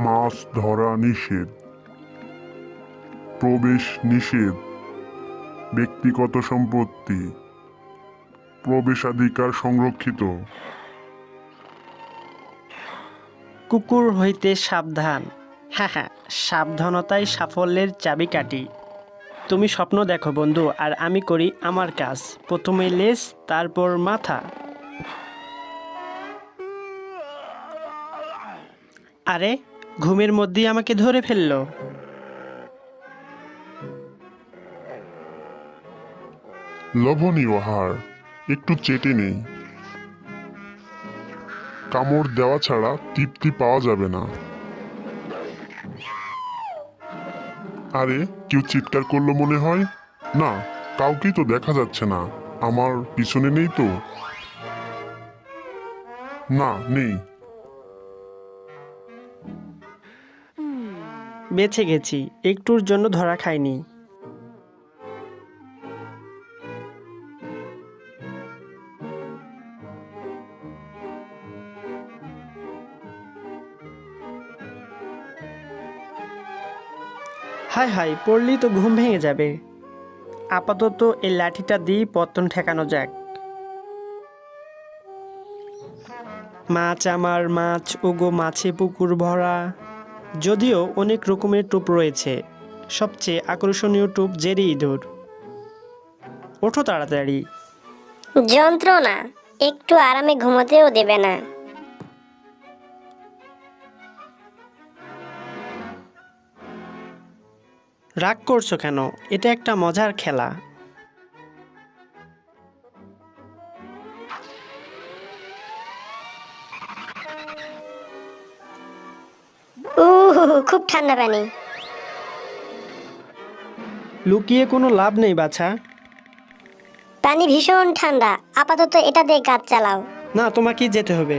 মাছ ধরা নিষেধ, প্রবেশ নিষেধ, ব্যক্তিগত সম্পত্তি, প্রবেশাধিকার সংরক্ষিত। কুকুর হইতে সাবধান। হ্যাঁ হ্যাঁ, সাবধানতাই সাফল্যের চাবিকাঠি। তুমি স্বপ্ন দেখো বন্ধু, আর আমি করি আমার কাজ। প্রথমে লেজ, তারপর মাথা। আরে, ঘুমের মধ্যেই আমাকে ধরে ফেললো। লোভনীয় হাড়, একটু চেটে নেই। কামড় দেওয়া ছাড়া তৃপ্তি পাওয়া যাবে না। আরে, কেউ চিৎকার করলো মনে হয়। না, কাউকেই তো দেখা যাচ্ছে না। আমার পিছনে নেই তো? না, নেই। বেঁচে গেছি, একটুর জন্য ধরা খাইনি। হায় হায়, পড়লেই তো ঘুম ভেঙে যাবে। আপাতত এই লাঠিটা দিয়ে পতন ঠেকানো যাক। মাছ আমার মাছ, ওগো মাছে পুকুর ভরা। যদিও অনেক রকমের টোপ রয়েছে, সবচেয়ে আকর্ষণীয় টোপ জেরি ইঁদুর। ওঠো তাড়াতাড়ি। যন্ত্রণা, একটু আরামে ঘুমোতেও দেবে না। রাগ করছো কেন? এটা একটা মজার খেলা। খুব ঠান্ডা পানি। লুকিয়ে কোনো লাভ নেই বাছা। পানি ভীষণ ঠান্ডা, আপাতত এটা দিয়ে কাজ চালাও। না, তোমাকেই যেতে হবে।